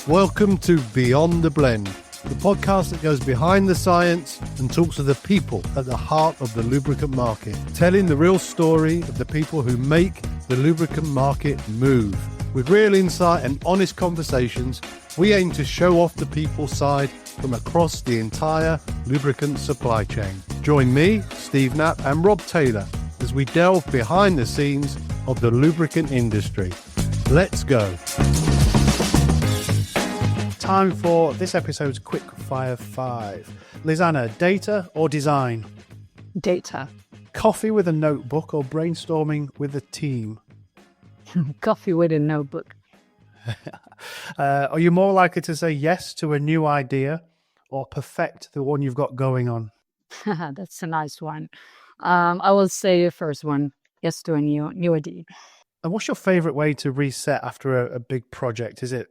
Welcome to Beyond the Blend, the podcast that goes behind the science and talks to the people at the heart of the lubricant market, telling the real story of the people who make the lubricant market move. With real insight and honest conversations, we aim to show off the people's side from across the entire lubricant supply chain. Join me, Steve Knapp, and Rob Taylor as we delve behind the scenes of the lubricant industry. Let's go. Time for this episode's Quick Fire 5. Lisanne, data or design? Data. Coffee with a notebook or brainstorming with a team? Coffee with a notebook. Are you more likely to say yes to a new idea or perfect the one you've got going on? That's a nice one. I will say the first one. Yes to a new idea. And what's your favorite way to reset after a big project? Is it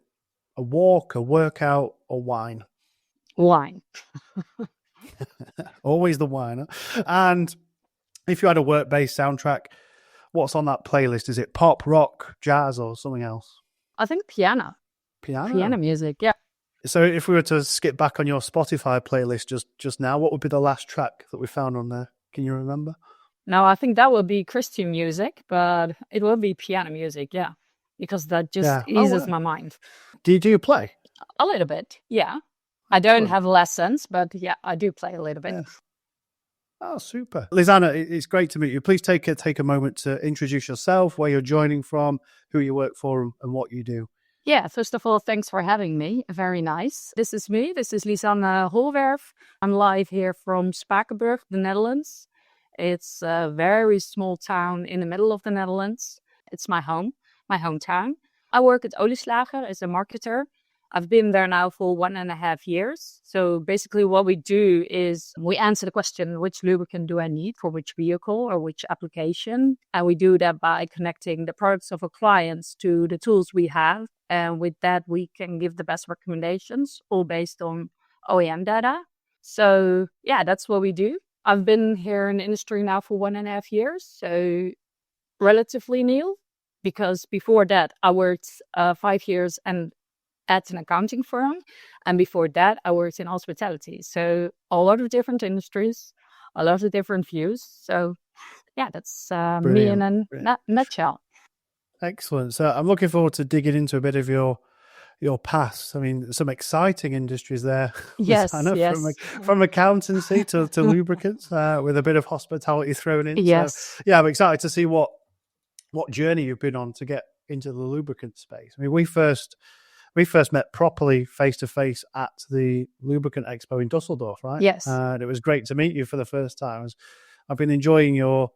a walk, a workout, or wine? Wine. Always the wine. Huh? And if you had a work-based soundtrack, what's on that playlist? Is it pop, rock, jazz, or something else? I think piano. Piano music, yeah. So if we were to skip back on your Spotify playlist just now, what would be the last track that we found on there? Can you remember? No, I think that would be Christian music, but it will be piano music, yeah. Because that just eases my mind. Do you play? A little bit, yeah. I don't have lessons, but yeah, I do play a little bit. Yeah. Oh, super. Lisanne, it's great to meet you. Please take a moment to introduce yourself, where you're joining from, who you work for, and what you do. Yeah, first of all, thanks for having me. Very nice. This is me. This is Lisanne Hoolwerf. I'm live here from Spakenburg, the Netherlands. It's a very small town in the middle of the Netherlands. It's my hometown. I work at Olieslager as a marketer. I've been there now for 1.5 years. So basically what we do is we answer the question, which lubricant do I need for which vehicle or which application? And we do that by connecting the products of our clients to the tools we have. And with that, we can give the best recommendations, all based on OEM data. So yeah, that's what we do. I've been here in the industry now for 1.5 years. So relatively new, because before that, I worked 5 years at an accounting firm. And before that, I worked in hospitality. So a lot of different industries, a lot of different views. So yeah, that's me in a nutshell. Excellent. So I'm looking forward to digging into a bit of your past. I mean, some exciting industries there. Yes, From accountancy to lubricants, with a bit of hospitality thrown in. Yes. So, yeah, I'm excited to see what journey you've been on to get into the lubricant space. I mean, we first met properly face-to-face at the Lubricant Expo in Dusseldorf, right? Yes. And it was great to meet you for the first time. I've been enjoying your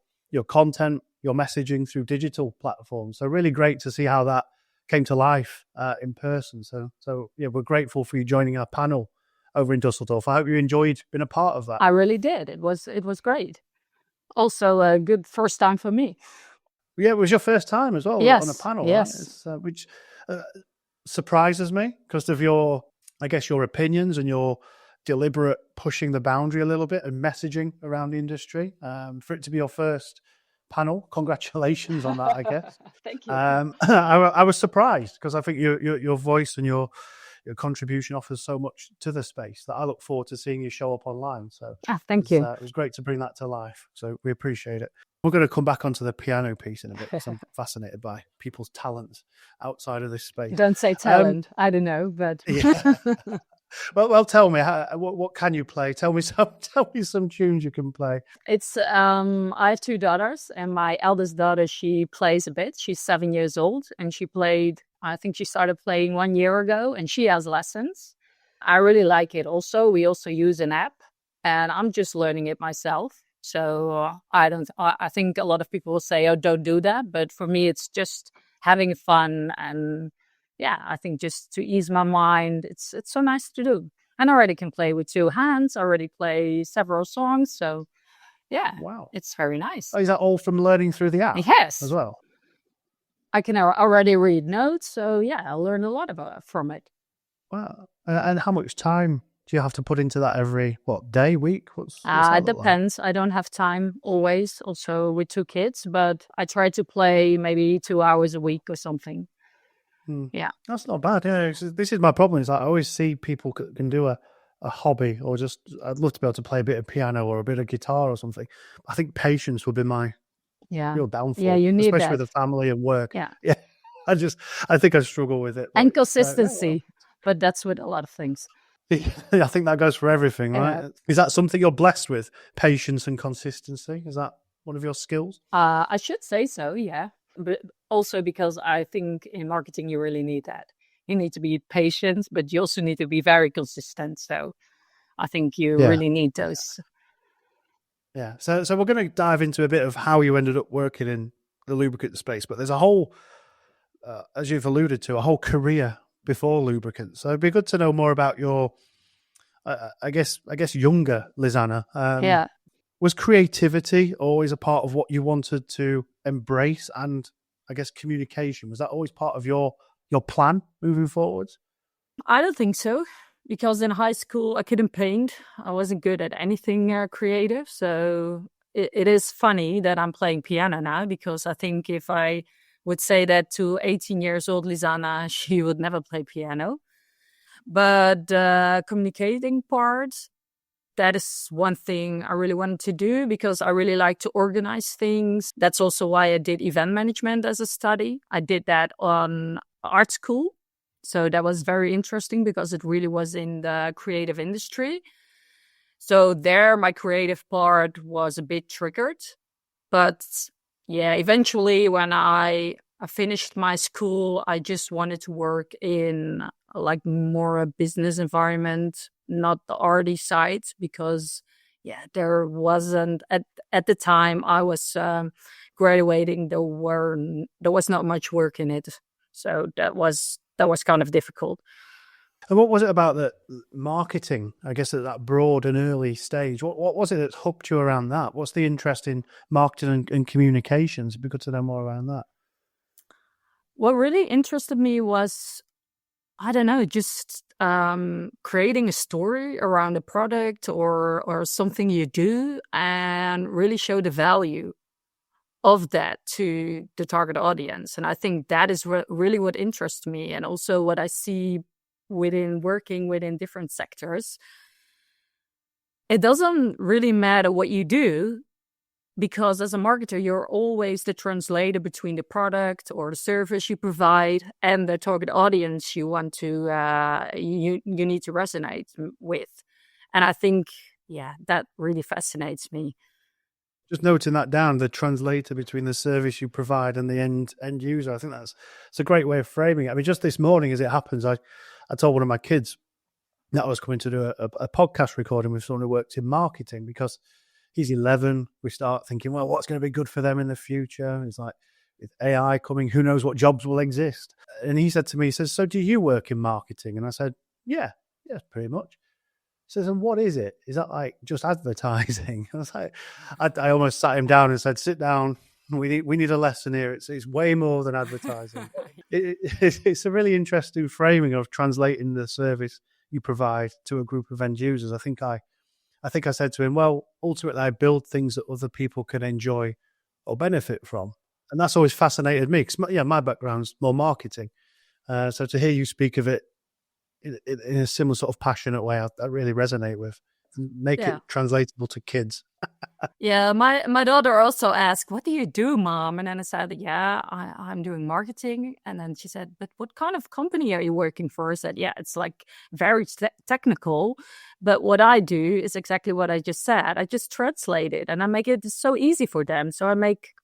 content, your messaging through digital platforms. So really great to see how that came to life in person. So yeah, we're grateful for you joining our panel over in Dusseldorf. I hope you enjoyed being a part of that. I really did. It was great. Also a good first time for me. Yeah, it was your first time as well on a panel. Yes. Right? Which surprises me because of your opinions and your deliberate pushing the boundary a little bit and messaging around the industry. For it to be your first panel, congratulations on that, I guess. Thank you. I was surprised because I think your voice and your contribution offers so much to the space that I look forward to seeing you show up online. So thank you. It was great to bring that to life. So we appreciate it. We're going to come back onto the piano piece in a bit because I'm fascinated by people's talents outside of this space. Don't say talent. I don't know, but yeah. Well, tell me, what can you play? Tell me some tunes you can play. It's I have 2 daughters, and my eldest daughter, she plays a bit. She's 7 years old, and I think she started playing 1 year ago, and she has lessons. I really like it. Also, we also use an app, and I'm just learning it myself. So I think a lot of people will say, oh, don't do that. But for me, it's just having fun. And yeah, I think just to ease my mind, it's so nice to do. And I already can play with 2 hands. I already play several songs. So yeah, wow, it's very nice. Oh, is that all from learning through the app? Yes. As well? I can already read notes. So yeah, I learned a lot from it. Wow. And how much time do you have to put into that every, day, week? It depends. Like? I don't have time always, also with 2 kids, but I try to play maybe 2 hours a week or something. Yeah. That's not bad. Yeah, this is my problem. Is I always see people can do a hobby, or just I'd love to be able to play a bit of piano or a bit of guitar or something. I think patience would be my real downfall, Yeah, you need especially that. with the family and work. Yeah. Yeah, I think I struggle with it. And consistency, but that's with a lot of things. I think that goes for everything, right? Is that something you're blessed with? Patience and consistency? Is that one of your skills? I should say so, yeah. But also because I think in marketing you really need that. You need to be patient, but you also need to be very consistent. So I think you really need those. Yeah. So we're going to dive into a bit of how you ended up working in the lubricant space, but there's a whole, as you've alluded to, a whole career before lubricants. So it'd be good to know more about your, I guess younger Lisanne. Was creativity always a part of what you wanted to embrace? And I guess communication, was that always part of your plan moving forwards? I don't think so, because in high school I couldn't paint. I wasn't good at anything creative. So it is funny that I'm playing piano now, because I think if I would say that to 18 years old Lisanne, she would never play piano. But communicating part, that is one thing I really wanted to do, because I really like to organize things. That's also why I did event management as a study. I did that on art school. So that was very interesting, because it really was in the creative industry. So there, my creative part was a bit triggered. But yeah, eventually when I finished my school, I just wanted to work in like more a business environment, not the arty side, because there wasn't at the time I was graduating, there was not much work in it. So that was kind of difficult. And what was it about the marketing, I guess, at that broad and early stage? What was it that hooked you around that? What's the interest in marketing and communications? It'd be good to know more around that. What really interested me was, I don't know, just creating a story around a product or something you do, and really show the value of that to the target audience. And I think that is really what interests me, and also what I see within working within different sectors. It doesn't really matter what you do, because as a marketer, you're always the translator between the product or the service you provide and the target audience you want to, you need to resonate with. And I think, that really fascinates me. Just noting that down, the translator between the service you provide and the end user. I think it's a great way of framing it. I mean, just this morning, as it happens, I told one of my kids that I was coming to do a podcast recording with someone who works in marketing, because he's 11. We start thinking, well, what's going to be good for them in the future? It's like, with AI coming, who knows what jobs will exist? And he said to me, he says, so do you work in marketing? And I said, yeah, pretty much. He says, and what is it? Is that like just advertising? I was like, I almost sat him down and said, sit down. We need a lesson here. It's way more than advertising. It's a really interesting framing of translating the service you provide to a group of end users. I think I said to him, well, ultimately I build things that other people can enjoy or benefit from. And that's always fascinated me, because my background's more marketing. So to hear you speak of it in a similar sort of passionate way, I really resonate with. Make it translatable to kids. Yeah, my daughter also asked, what do you do, Mom? And then I said, I'm doing marketing. And then she said, but what kind of company are you working for? I said, it's like very technical. But what I do is exactly what I just said. I just translate it and I make it so easy for them. So I make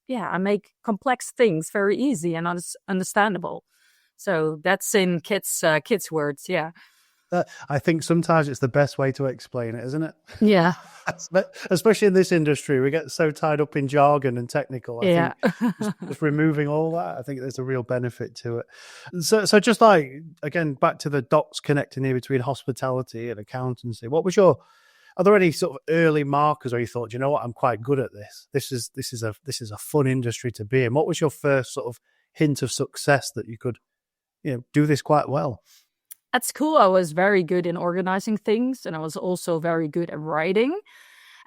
complex things very easy and understandable. So that's in kids' words, I think sometimes it's the best way to explain it, isn't it? Yeah. Especially in this industry, we get so tied up in jargon and technical. I think just removing all that, I think there's a real benefit to it. So just like, again, back to the dots connecting here between hospitality and accountancy, are there any sort of early markers where you thought, you know what, I'm quite good at this? This is a fun industry to be in. What was your first sort of hint of success that you could, do this quite well? At school, I was very good in organizing things, and I was also very good at writing.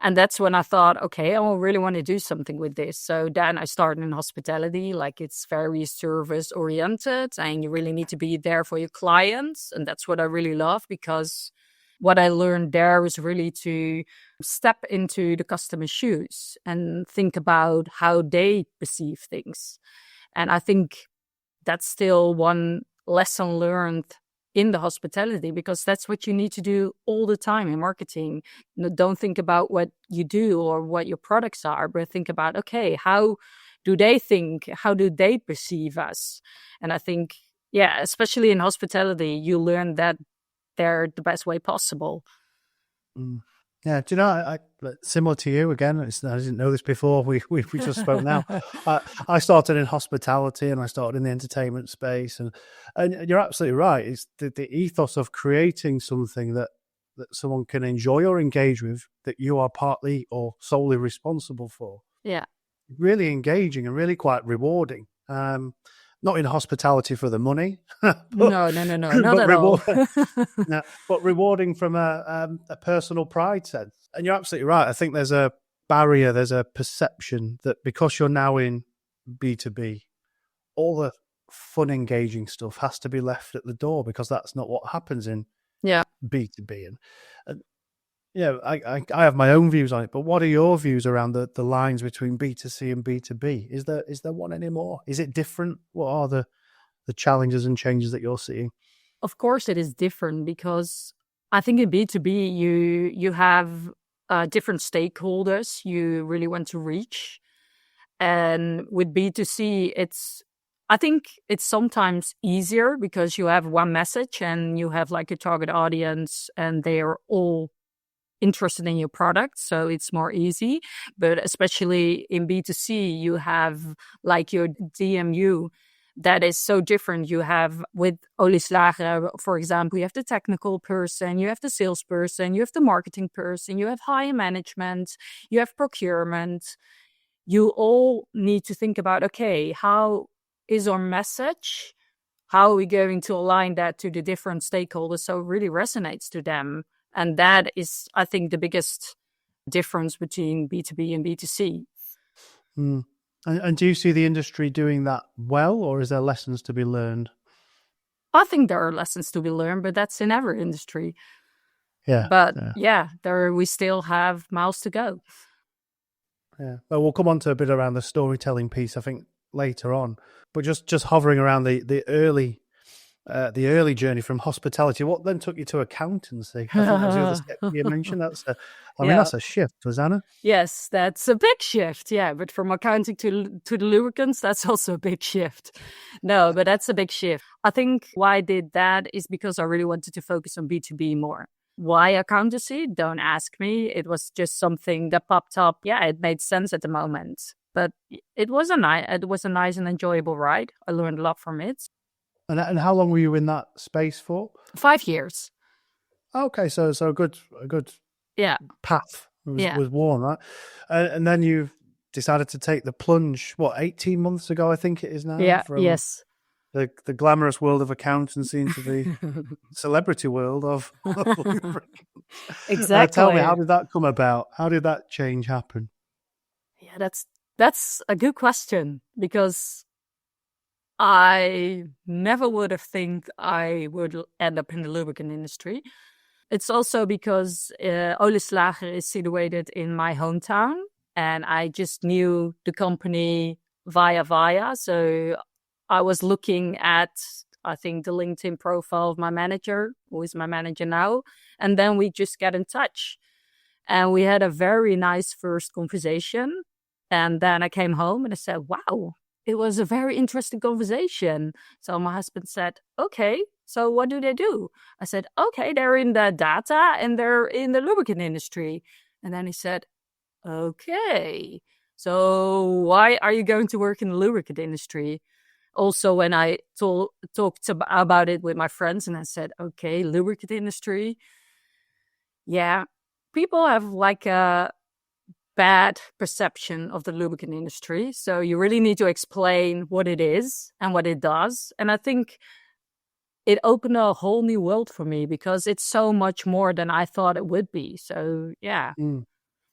And that's when I thought, okay, I really want to do something with this. So then I started in hospitality, like it's very service oriented and you really need to be there for your clients. And that's what I really love, because what I learned there was really to step into the customer's shoes and think about how they perceive things. And I think that's still one lesson learned in the hospitality, because that's what you need to do all the time in marketing. Don't think about what you do or what your products are, but think about, okay, how do they think? How do they perceive us? And I think, yeah, especially in hospitality, you learn that they're the best way possible. Yeah, do you know, I similar to you again. I didn't know this before. We just spoke now. I started in hospitality and I started in the entertainment space, and you're absolutely right. It's the ethos of creating something that someone can enjoy or engage with, that you are partly or solely responsible for. Yeah, Really engaging and really quite rewarding. Not in hospitality for the money. no, not at all. No, but rewarding from a personal pride sense. And you're absolutely right. I think there's a barrier, there's a perception that because you're now in B2B, all the fun, engaging stuff has to be left at the door, because that's not what happens in B2B. And yeah, I have my own views on it, but what are your views around the lines between B2C and B2B? Is there one anymore? Is it different? What are the challenges and changes that you're seeing? Of course it is different, because I think in B2B you have different stakeholders you really want to reach. And with B2C, I think it's sometimes easier because you have one message and you have like a target audience and they are all interested in your product, so it's more easy. But especially in B2C, you have like your DMU that is so different. You have with Olislager, for example, you have the technical person, you have the salesperson, you have the marketing person, you have higher management, you have procurement. You all need to think about, okay, how is our message? How are we going to align that to the different stakeholders so it really resonates to them? And that is, I think, the biggest difference between B2B and B2C. Mm. And do you see the industry doing that well, or is there lessons to be learned? I think there are lessons to be learned, but that's in every industry. Yeah. But we still have miles to go. Yeah. Well, we'll come on to a bit around the storytelling piece, I think, later on. But just hovering around the early journey from hospitality, what then took you to accountancy? I think that was the other step you mentioned. That's a shift, Lisanne. Yes, that's a big shift. Yeah, but from accounting to the lubricants, that's also a big shift. No, but that's a big shift. I think why I did that is because I really wanted to focus on B2B more. Why accountancy? Don't ask me. It was just something that popped up. Yeah, it made sense at the moment. But it was a nice and enjoyable ride. I learned a lot from it. And how long were you in that space for? 5 years. Okay, so a good path was worn, right? And then you decided to take the plunge. 18 months ago, I think it is now. Yeah. From yes. The glamorous world of accountancy into the celebrity world of lubricants. Exactly. Tell me, how did that come about? How did that change happen? Yeah, that's a good question, because I never would have think I would end up in the lubricant industry. It's also because Olislager is situated in my hometown, and I just knew the company via. So I was looking at, I think, the LinkedIn profile of my manager, who is my manager now, and then we just got in touch. And we had a very nice first conversation. And then I came home and I said, wow, it was a very interesting conversation. So my husband said, okay, so what do they do? I said, okay, they're in the data and they're in the lubricant industry. And then he said, okay, so why are you going to work in the lubricant industry? Also, when I talked about it with my friends and I said, okay, lubricant industry. Yeah, people have like a bad perception of the lubricant industry. So you really need to explain what it is and what it does. And I think it opened a whole new world for me, because it's so much more than I thought it would be. So, yeah.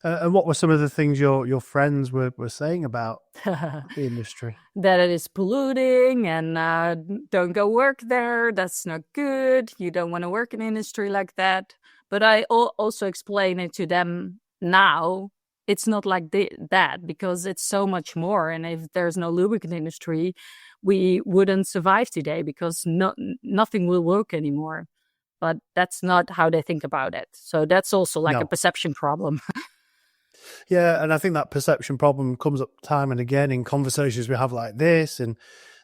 And what were some of the things your friends were saying about the industry? That it is polluting and don't go work there. That's not good. You don't want to work in an industry like that. But I also explain it to them now. It's not like that because it's so much more. And if there's no lubricant industry, we wouldn't survive today because nothing will work anymore. But that's not how they think about it. So that's also like a perception problem. Yeah, and I think that perception problem comes up time and again in conversations we have like this and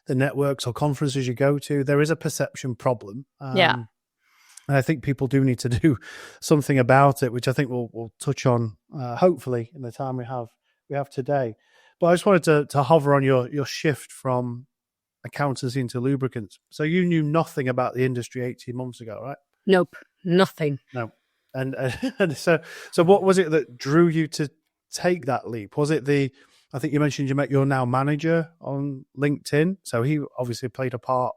the networks or conferences you go to. There is a perception problem. Yeah. And I think people do need to do something about it, which I think we'll touch on hopefully in the time we have today. But I just wanted to hover on your shift from accountancy into lubricants. So you knew nothing about the industry 18 months ago, right? Nope, nothing. No. And so what was it that drew you to take that leap? Was it I think you mentioned you met your now manager on LinkedIn. So he obviously played a part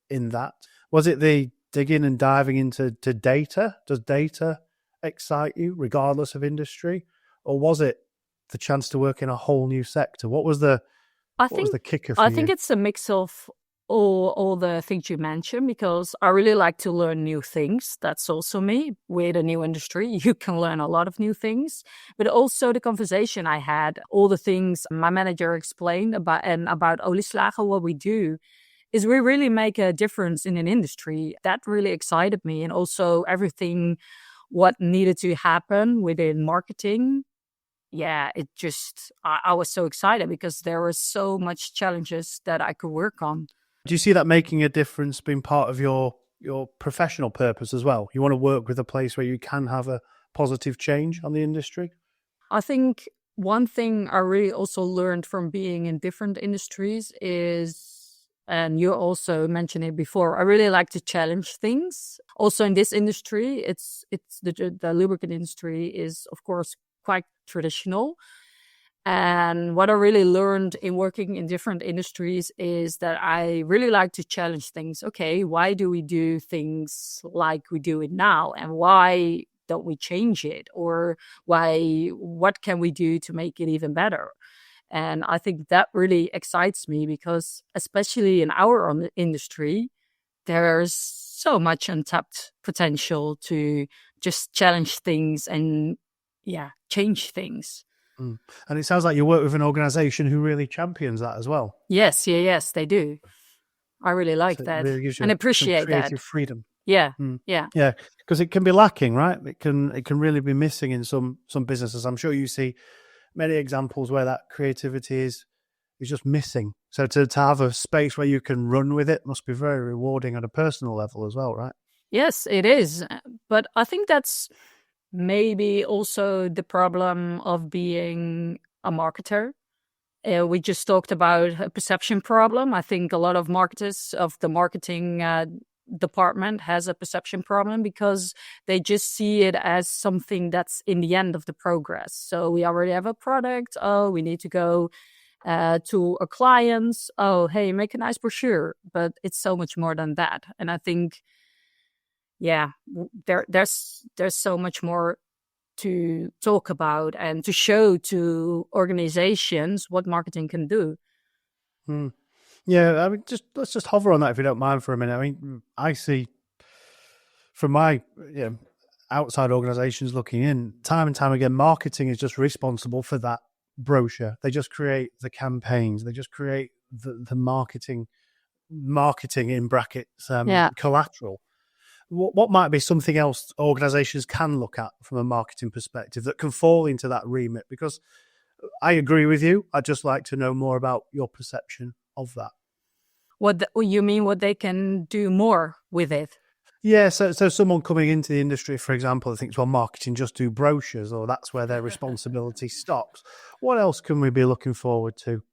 in that. Was it the digging and diving into data? Does data excite you regardless of industry? Or was it the chance to work in a whole new sector? What was the kicker for you? I think it's a mix of all the things you mentioned, because I really like to learn new things. That's also me. With a new industry, you can learn a lot of new things. But also the conversation I had, all the things my manager explained about Olieslager, what we do, is we really make a difference in an industry. That really excited me. And also everything what needed to happen within marketing. Yeah, I was so excited because there were so much challenges that I could work on. Do you see that making a difference being part of your professional purpose as well? You want to work with a place where you can have a positive change on the industry? I think one thing I really also learned from being in different industries is, and you also mentioned it before, I really like to challenge things. Also in this industry, it's the lubricant industry is, of course, quite traditional. And what I really learned in working in different industries is that I really like to challenge things. Okay, why do we do things like we do it now? And why don't we change it? Or what can we do to make it even better? And I think that really excites me because especially in our industry, there's so much untapped potential to just challenge things and change things. And it sounds like you work with an organization who really champions that as well. Yes, they do. I really like that really and appreciate creative that freedom. Yeah, because it can be lacking, right? It can really be missing in some businesses. I'm sure you see many examples where that creativity is just missing. So to have a space where you can run with it must be very rewarding at a personal level as well, right? Yes, it is. But I think that's maybe also the problem of being a marketer. We just talked about a perception problem. I think a lot of marketers of the marketing department has a perception problem because they just see it as something that's in the end of the progress. So we already have a product. Oh, we need to go to a client. Oh, hey, make a nice brochure. But it's so much more than that. And I think, there's so much more to talk about and to show to organizations what marketing can do. Yeah, I mean, let's just hover on that if you don't mind for a minute. I mean, I see from my outside organizations looking in, time and time again, marketing is just responsible for that brochure. They just create the campaigns. They just create the marketing in brackets, collateral. What might be something else organizations can look at from a marketing perspective that can fall into that remit? Because I agree with you. I'd just like to know more about your perception of that. What you mean? What they can do more with it? Yeah, so someone coming into the industry, for example, thinks, well, marketing just do brochures, or that's where their responsibility stops. What else can we be looking forward to?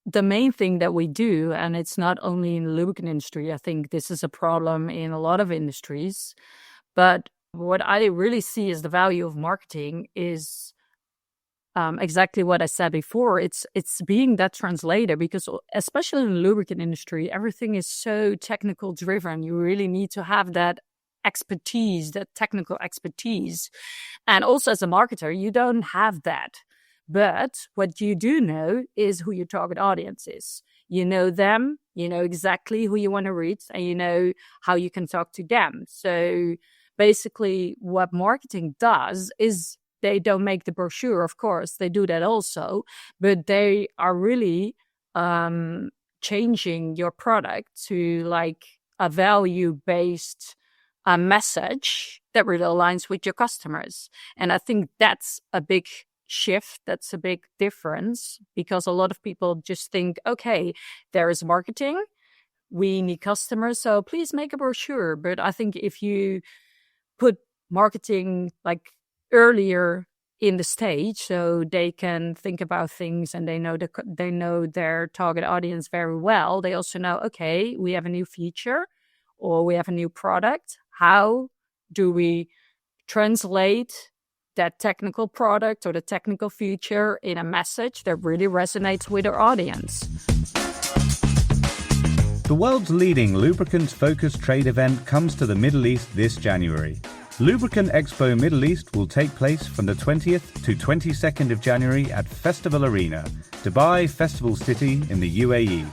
The main thing that we do, and it's not only in the lubricant industry, I think this is a problem in a lot of industries, but what I really see as the value of marketing is exactly what I said before. It's being that translator, because especially in the lubricant industry, everything is so technical driven. You really need to have that expertise, that technical expertise. And also as a marketer, you don't have that. But what you do know is who your target audience is. You know them, you know exactly who you want to reach, and you know how you can talk to them. So basically what marketing does is they don't make the brochure, of course, they do that also, but they are really changing your product to like a value-based message that really aligns with your customers. And I think that's a big shift. That's a big difference, because a lot of people just think, okay, there is marketing, we need customers, so please make a brochure. But I think if you put marketing like earlier in the stage, so they can think about things and they know their target audience very well, they also know, okay, we have a new feature or we have a new product. How do we translate that technical product or the technical feature in a message that really resonates with our audience? The world's leading lubricants-focused trade event comes to the Middle East this January. Lubricant Expo Middle East will take place from the 20th to 22nd of January at Festival Arena, Dubai Festival City in the UAE.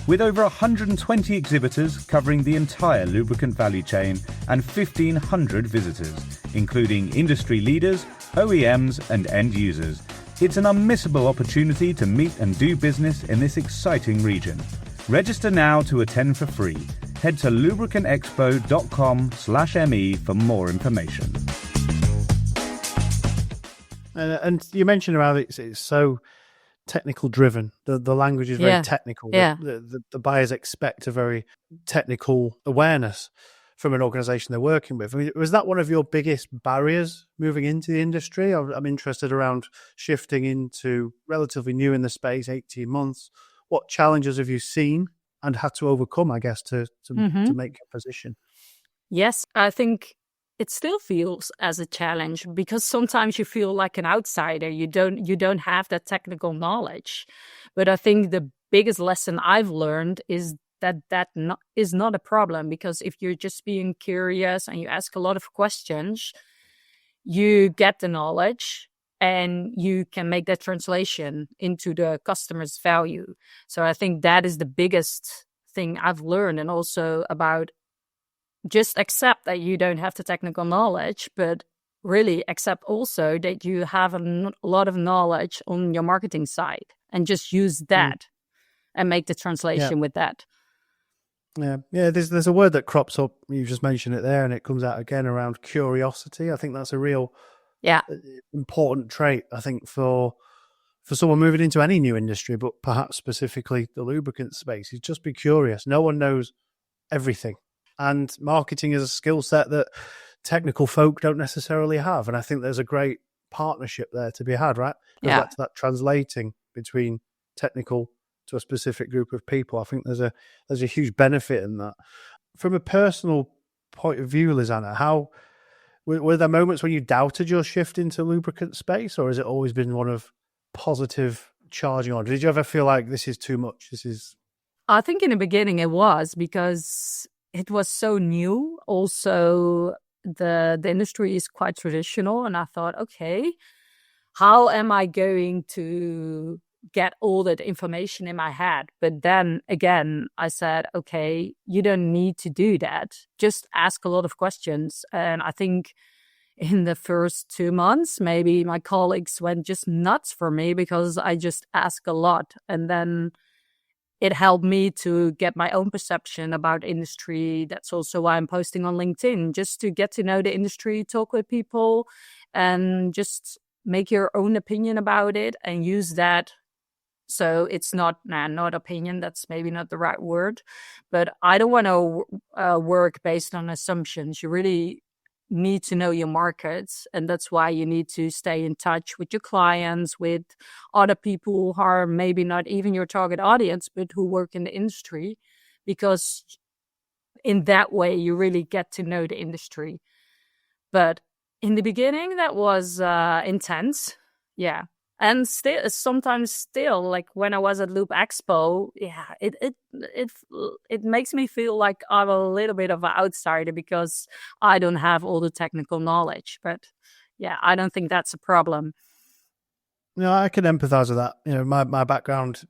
With over 120 exhibitors covering the entire lubricant value chain and 1,500 visitors, including industry leaders, OEMs and end users. It's an unmissable opportunity to meet and do business in this exciting region. Register now to attend for free. Head to lubricantexpo.com/me for more information. And you mentioned about it's so technical driven. The language is very technical. Yeah. The buyers expect a very technical awareness from an organization they're working with. I mean, was that one of your biggest barriers moving into the industry? I'm interested around shifting into relatively new in the space, 18 months. What challenges have you seen and had to overcome, I guess, to make your position? Yes, I think it still feels as a challenge, because sometimes you feel like an outsider. You don't have that technical knowledge. But I think the biggest lesson I've learned is that is not a problem, because if you're just being curious and you ask a lot of questions, you get the knowledge and you can make that translation into the customer's value. So I think that is the biggest thing I've learned. And also about just accept that you don't have the technical knowledge, but really accept also that you have a lot of knowledge on your marketing side, and just use that and make the translation with that. Yeah. There's a word that crops up. You just mentioned it there, and it comes out again around curiosity. I think that's a real important trait, I think, for someone moving into any new industry, but perhaps specifically the lubricant space, is just be curious. No one knows everything. And marketing is a skill set that technical folk don't necessarily have. And I think there's a great partnership there to be had, right? Goes back to that translating between technical to a specific group of people. I think there's a huge benefit in that. From a personal point of view, Lisanne, how were there moments when you doubted your shift into lubricant space, or has it always been one of positive charging on? Did you ever feel like this is too much? I think in the beginning it was, because it was so new. Also, the industry is quite traditional, and I thought, okay, how am I going to get all that information in my head? But then again, I said, okay, you don't need to do that. Just ask a lot of questions. And I think in the first 2 months, maybe my colleagues went just nuts for me, because I just asked a lot. And then it helped me to get my own perception about industry. That's also why I'm posting on LinkedIn, just to get to know the industry, talk with people, and just make your own opinion about it and use that. So it's not opinion. That's maybe not the right word, but I don't want to work based on assumptions. You really need to know your markets, and that's why you need to stay in touch with your clients, with other people who are maybe not even your target audience, but who work in the industry, because in that way you really get to know the industry. But in the beginning, that was intense. Yeah. And sometimes still, like when I was at Loop Expo, it makes me feel like I'm a little bit of an outsider because I don't have all the technical knowledge. But yeah, I don't think that's a problem. I can empathize with that. My background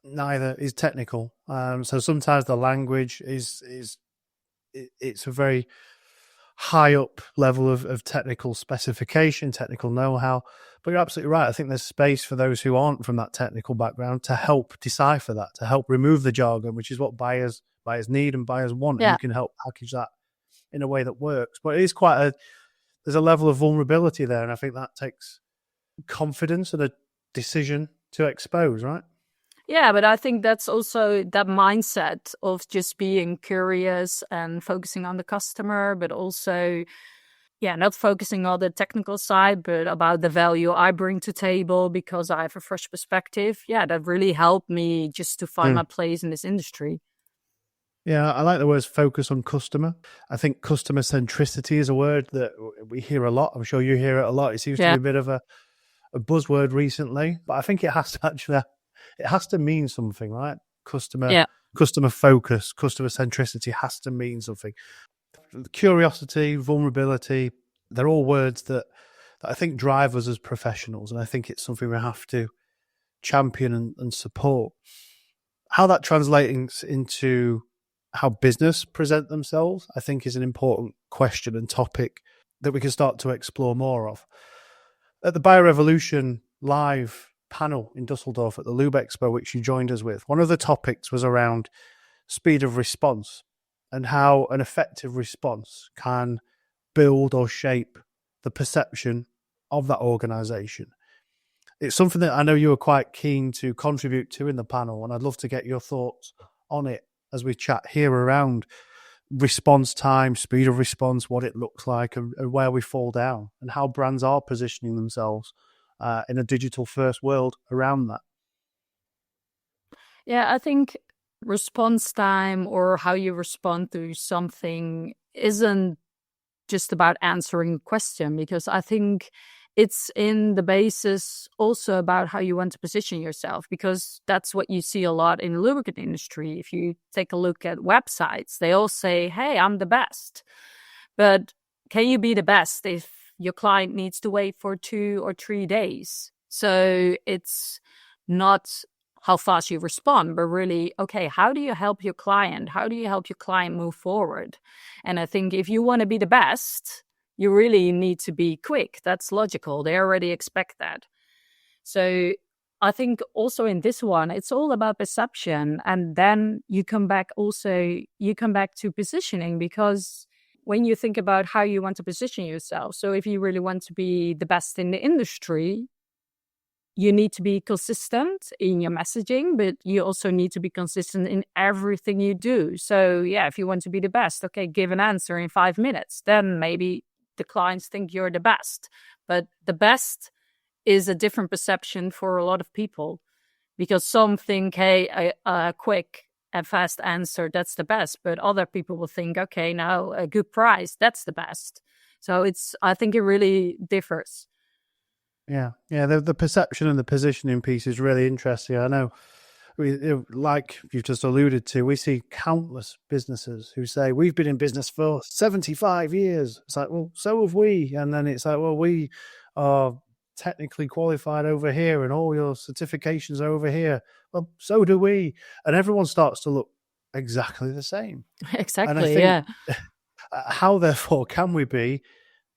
neither is technical, so sometimes the language it's a very high up level of technical specification, technical know-how. But you're absolutely right. I think there's space for those who aren't from that technical background to help decipher that, to help remove the jargon, which is what buyers need and buyers want. Yeah. And you can help package that in a way that works. But it is there's a level of vulnerability there. And I think that takes confidence and a decision to expose, right? Yeah, but I think that's also that mindset of just being curious and focusing on the customer, but also, not focusing on the technical side, but about the value I bring to table because I have a fresh perspective. Yeah, that really helped me just to find my place in this industry. Yeah, I like the words focus on customer. I think customer centricity is a word that we hear a lot. I'm sure you hear it a lot. It seems to be a bit of a buzzword recently, but I think it has to mean something, right? Customer focus, customer centricity has to mean something. Curiosity, vulnerability, they're all words that I think drive us as professionals, and I think it's something we have to champion and support. How that translates into how business present themselves, I think, is an important question and topic that we can start to explore more of. At the BioRevolution live panel in Dusseldorf at the Lube Expo, which you joined us with, one of the topics was around speed of response and how an effective response can build or shape the perception of that organization. It's something that I know you were quite keen to contribute to in the panel, and I'd love to get your thoughts on it as we chat here around response time, speed of response, what it looks like, and where we fall down, and how brands are positioning themselves in a digital first world around that. Yeah, I think response time or how you respond to something isn't just about answering a question, because I think it's in the basis also about how you want to position yourself, because that's what you see a lot in the lubricant industry. If you take a look at websites, they all say, hey, I'm the best. But can you be the best if your client needs to wait for 2 or 3 days? So it's not how fast you respond, but really, okay, how do you help your client? How do you help your client move forward? And I think if you want to be the best, you really need to be quick. That's logical. They already expect that. So I think also in this one, it's all about perception. And then you come back to positioning, because when you think about how you want to position yourself, so if you really want to be the best in the industry, you need to be consistent in your messaging, but you also need to be consistent in everything you do. So yeah, if you want to be the best, okay, give an answer in 5 minutes. Then maybe the clients think you're the best. But the best is a different perception for a lot of people, because some think, hey, a quick and fast answer, that's the best. But other people will think, okay, now a good price, that's the best. So I think it really differs. Yeah. The perception and the positioning piece is really interesting. I know, like you've just alluded to, we see countless businesses who say, we've been in business for 75 years. It's like, well, so have we. And then it's like, well, we are technically qualified over here and all your certifications are over here. Well, so do we. And everyone starts to look exactly the same. Exactly, and I think, how therefore can we be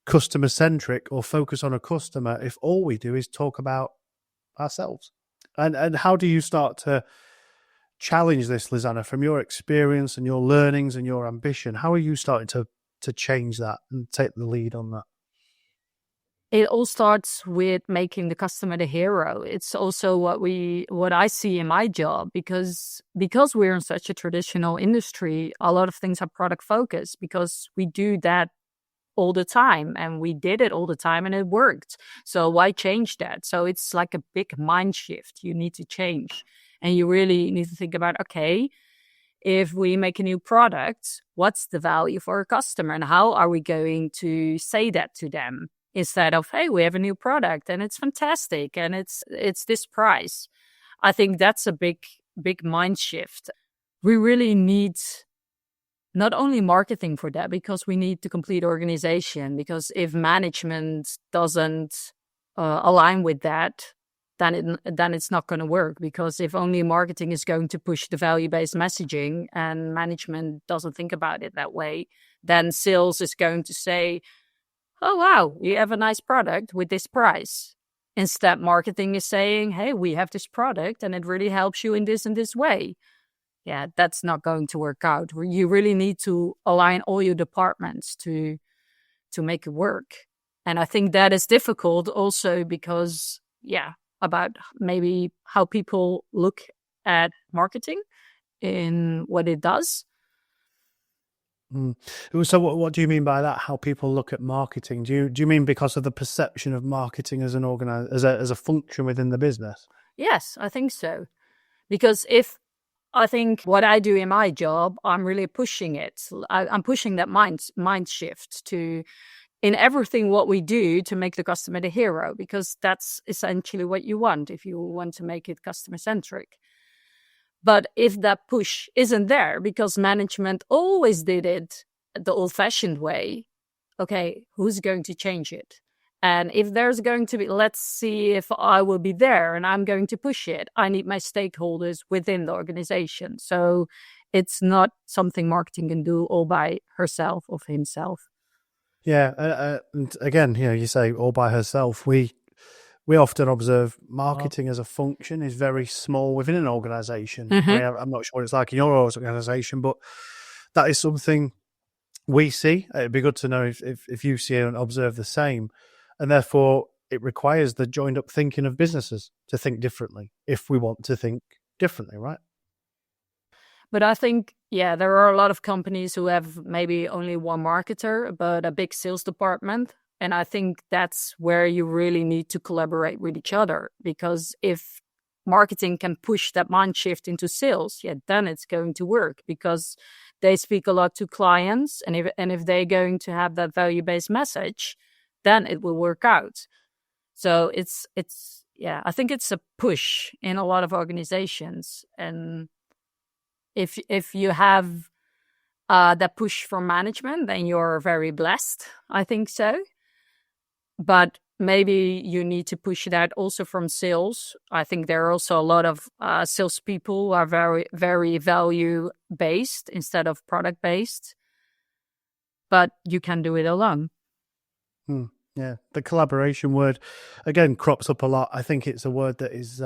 customer-centric or focus on a customer if all we do is talk about ourselves? And how do you start to challenge this, Lisanne, from your experience and your learnings and your ambition? How are you starting to change that and take the lead on that? It all starts with making the customer the hero. It's also what I see in my job, because we're in such a traditional industry, a lot of things are product focused, because we do that all the time, and we did it all the time and it worked. So why change that? So it's like a big mind shift you need to change. And you really need to think about, okay, if we make a new product, what's the value for a customer and how are we going to say that to them instead of, hey, we have a new product and it's fantastic and it's this price. I think that's a big mind shift. We really need not only marketing for that, because we need the complete organization, because if management doesn't align with that, then it's not going to work. Because if only marketing is going to push the value-based messaging and management doesn't think about it that way, then sales is going to say, oh, wow, you have a nice product with this price. Instead, marketing is saying, hey, we have this product and it really helps you in this and this way. Yeah, that's not going to work out. You really need to align all your departments to make it work. And I think that is difficult also because, about maybe how people look at marketing in what it does. So what do you mean by that? How people look at marketing? Do you mean because of the perception of marketing as an as a function within the business? Yes, I think so. Because I think what I do in my job, I'm really pushing it. I'm pushing that mind shift to, in everything what we do, to make the customer the hero, because that's essentially what you want if you want to make it customer-centric. But if that push isn't there because management always did it the old-fashioned way, okay, who's going to change it? And if there's going to be, let's see if I will be there and I'm going to push it, I need my stakeholders within the organization. So it's not something marketing can do all by herself or himself. Yeah, and again, you say all by herself. We often observe marketing as a function is very small within an organization. Mm-hmm. I mean, I'm not sure what it's like in your organization, but that is something we see. It'd be good to know if you see and observe the same. And therefore, it requires the joined up thinking of businesses to think differently if we want to think differently, right? But I think, there are a lot of companies who have maybe only one marketer, but a big sales department. And I think that's where you really need to collaborate with each other. Because if marketing can push that mind shift into sales, then it's going to work, because they speak a lot to clients. And if they're going to have that value-based message, then it will work out. So it's I think it's a push in a lot of organizations. And if you have that push from management, then you're very blessed. I think so. But maybe you need to push that also from sales. I think there are also a lot of salespeople who are very, very value-based instead of product-based. But you can do it alone. Yeah, the collaboration word, again, crops up a lot. I think it's a word that is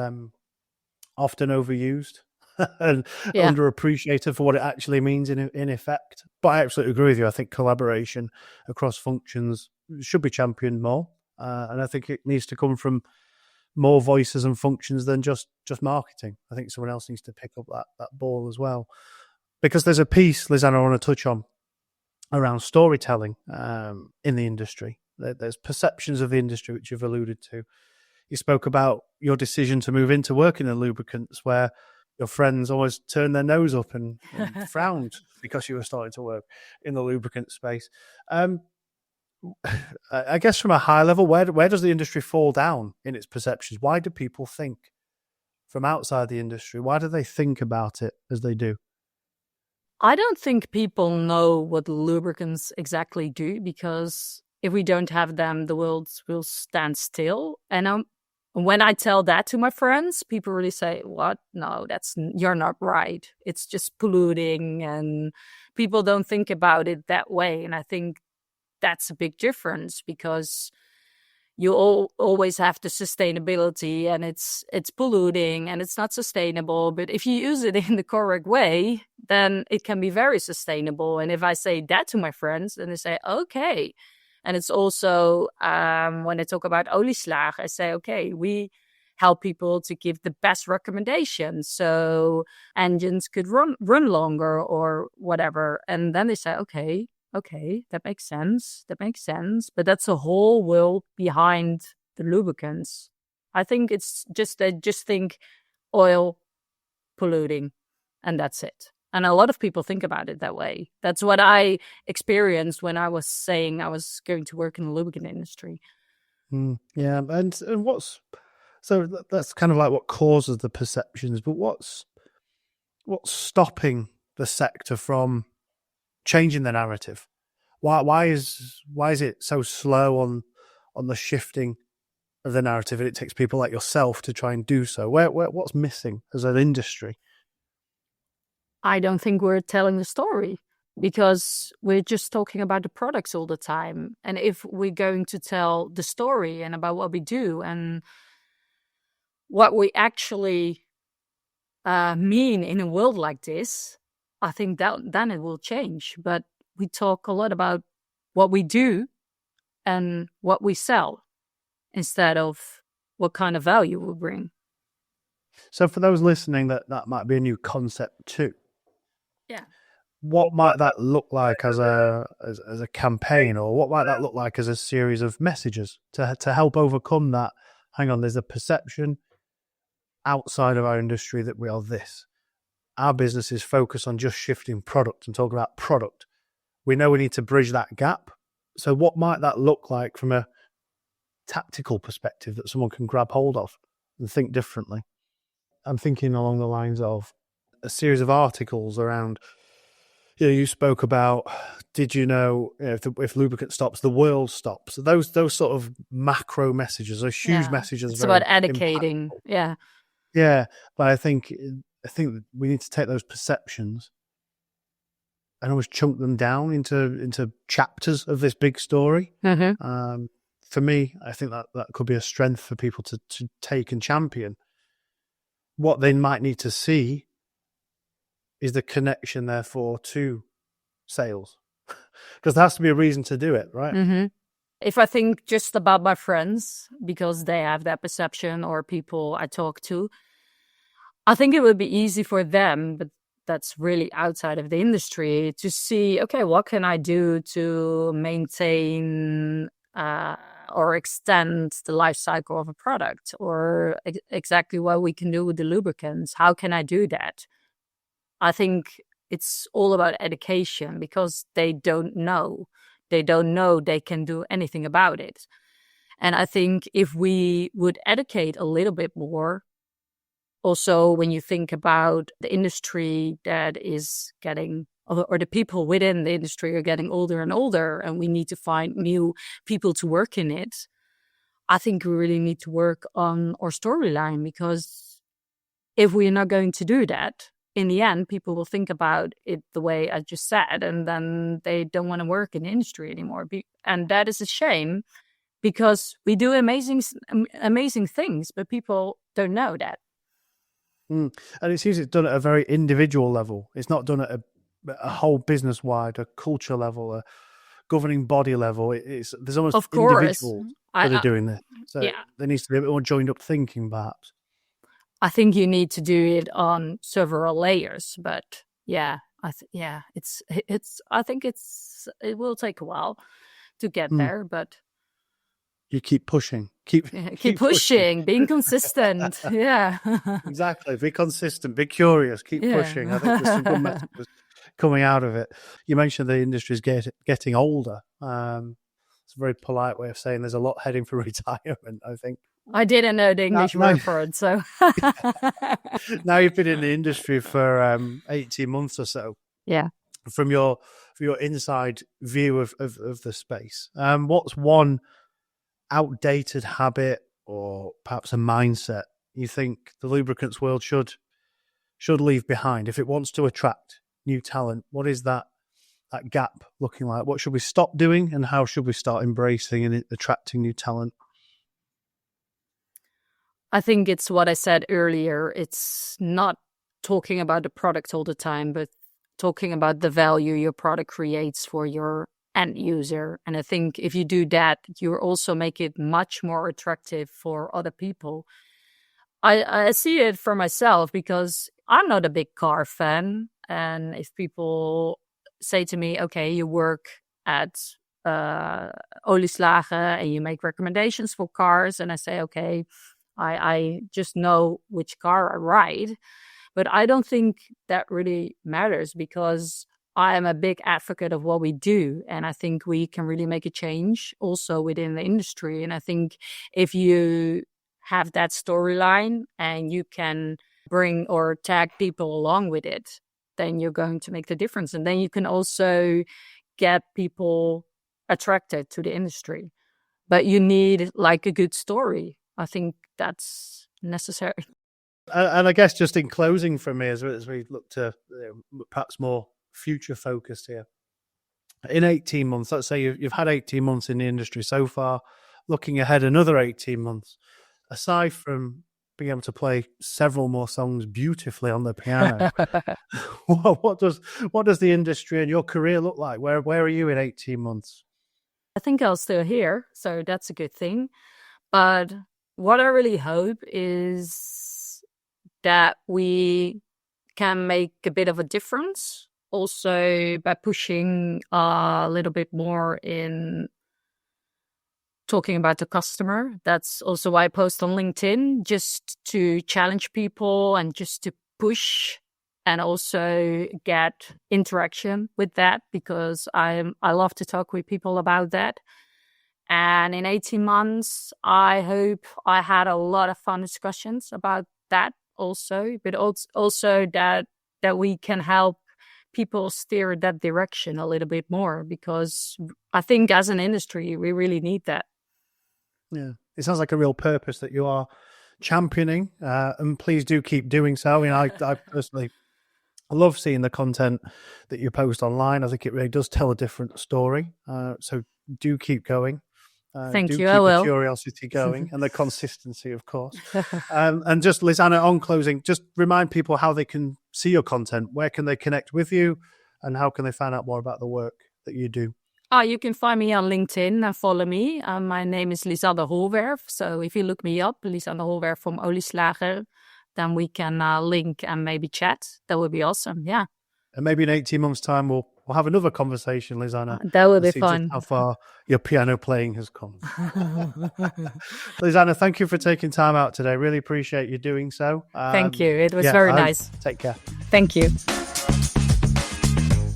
often overused and underappreciated for what it actually means in effect. But I absolutely agree with you. I think collaboration across functions should be championed more. And I think it needs to come from more voices and functions than just marketing. I think someone else needs to pick up that ball as well. Because there's a piece, Lisanne, I want to touch on around storytelling in the industry. There's perceptions of the industry, which you've alluded to. You spoke about your decision to move into working in lubricants, where your friends always turned their nose up and frowned because you were starting to work in the lubricant space. I guess from a high level, where does the industry fall down in its perceptions? Why do people think from outside the industry? Why do they think about it as they do? I don't think people know what lubricants exactly do, because if we don't have them, the world will stand still. And when I tell that to my friends, people really say, what? No, you're not right. It's just polluting, and people don't think about it that way. And I think that's a big difference, because you always have the sustainability, and it's polluting and it's not sustainable. But if you use it in the correct way, then it can be very sustainable. And if I say that to my friends, then they say, okay. And it's also, when I talk about olieslag, I say, okay, we help people to give the best recommendations, so engines could run longer or whatever. And then they say, okay, that makes sense. But that's a whole will behind the lubricants. I think it's just, they just think oil polluting, and that's it. And a lot of people think about it that way. That's what I experienced when I was saying I was going to work in the lubricant industry. Yeah, and that's kind of like what causes the perceptions, but what's stopping the sector from changing the narrative? Why is it so slow on the shifting of the narrative, and it takes people like yourself to try and do so? What's missing as an industry? I don't think we're telling the story because we're just talking about the products all the time. And if we're going to tell the story and about what we do and what we actually mean in a world like this, I think that then it will change. But we talk a lot about what we do and what we sell instead of what kind of value we bring. So for those listening, that might be a new concept too. Yeah. What might that look like as a campaign, or what might that look like as a series of messages to help overcome that? Hang on, there's a perception outside of our industry that we are this. Our business is focused on just shifting product and talking about product. We know we need to bridge that gap. So what might that look like from a tactical perspective that someone can grab hold of and think differently? I'm thinking along the lines of a series of articles around, you spoke about, did you know, if lubricant stops, the world stops. Those sort of macro messages, those huge messages. It's about educating. Impactful. Yeah. But I think we need to take those perceptions and always chunk them down into chapters of this big story. Mm-hmm. For me, I think that could be a strength for people to take and champion. What they might need to see is the connection, therefore, to sales. Because there has to be a reason to do it, right? Mm-hmm. If I think just about my friends, because they have that perception, or people I talk to, I think it would be easy for them, but that's really outside of the industry, to see, okay, what can I do to maintain or extend the life cycle of a product, or exactly what we can do with the lubricants. How can I do that? I think it's all about education, because they don't know. They don't know they can do anything about it. And I think if we would educate a little bit more, also when you think about the industry that is getting, or the people within the industry are getting older and older, and we need to find new people to work in it, I think we really need to work on our storyline, because if we're not going to do that, in the end, people will think about it the way I just said, and then they don't want to work in the industry anymore. And that is a shame, because we do amazing things, but people don't know that. And it seems it's done at a very individual level. It's not done at a whole business-wide, a culture level, a governing body level. There's almost individuals that are doing this. So there needs to be a bit more joined-up thinking, perhaps. I think you need to do it on several layers, but I think it will take a while to get there, but you keep pushing, keep pushing, being consistent. Yeah, exactly. Be consistent, be curious, keep pushing. I think there's some good messages coming out of it. You mentioned the industry is getting older. It's a very polite way of saying there's a lot heading for retirement, I think. I didn't know the English word for it, so. Now you've been in the industry for 18 months or so. Yeah. From your inside view of the space, what's one outdated habit or perhaps a mindset you think the lubricants world should leave behind if it wants to attract new talent? What is that gap looking like? What should we stop doing, and how should we start embracing and attracting new talent? I think it's what I said earlier. It's not talking about the product all the time, but talking about the value your product creates for your end user. And I think if you do that, you also make it much more attractive for other people. I see it for myself, because I'm not a big car fan. And if people say to me, okay, you work at Olieslagen and you make recommendations for cars, and I say, okay, I just know which car I ride. But I don't think that really matters, because I am a big advocate of what we do. And I think we can really make a change also within the industry. And I think if you have that storyline and you can bring or tag people along with it, then you're going to make the difference. And then you can also get people attracted to the industry. But you need like a good story. I think that's necessary. And I guess just in closing for me, as we look to perhaps more future focused here, in 18 months, let's say you've had 18 months in the industry so far, looking ahead another 18 months, aside from being able to play several more songs beautifully on the piano, what does the industry and your career look like? Where are you in 18 months? I think I'll still here, so that's a good thing. But what I really hope is that we can make a bit of a difference also by pushing a little bit more in talking about the customer. That's also why I post on LinkedIn, just to challenge people and just to push and also get interaction with that, because I love to talk with people about that. And in 18 months, I hope I had a lot of fun discussions about that also, but also that we can help people steer that direction a little bit more, because I think as an industry, we really need that. Yeah, it sounds like a real purpose that you are championing, and please do keep doing so. I personally love seeing the content that you post online. I think it really does tell a different story. So do keep going. Thank you. Keep I will. The curiosity going and the consistency, of course. And just, Lisanne, on closing, just remind people how they can see your content. Where can they connect with you, and how can they find out more about the work that you do? You can find me on LinkedIn and follow me. My name is Lisanne Hoolwerf. So if you look me up, Lisanne Hoolwerf from Olieslager, then we can link and maybe chat. That would be awesome. Yeah. And maybe in 18 months' time, we'll have another conversation, Lisanne. That would be fun. How far your piano playing has come. Lisanne, thank you for taking time out today. Really appreciate you doing so. Thank you. It was very nice. Take care. Thank you.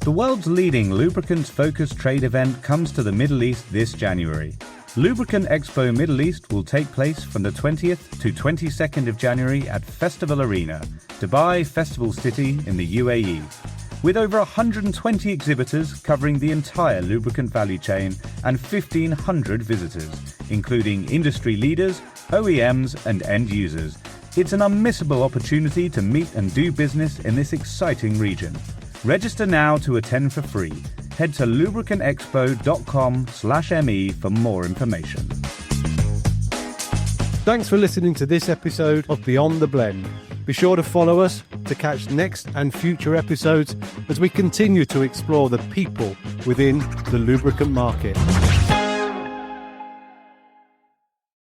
The world's leading lubricants-focused trade event comes to the Middle East this January. Lubricant Expo Middle East will take place from the 20th to 22nd of January at Festival Arena, Dubai Festival City in the UAE. With over 120 exhibitors covering the entire lubricant value chain and 1,500 visitors, including industry leaders, OEMs and end users. It's an unmissable opportunity to meet and do business in this exciting region. Register now to attend for free. Head to lubricantexpo.com/me for more information. Thanks for listening to this episode of Beyond the Blend. Be sure to follow us to catch next and future episodes as we continue to explore the people within the lubricant market.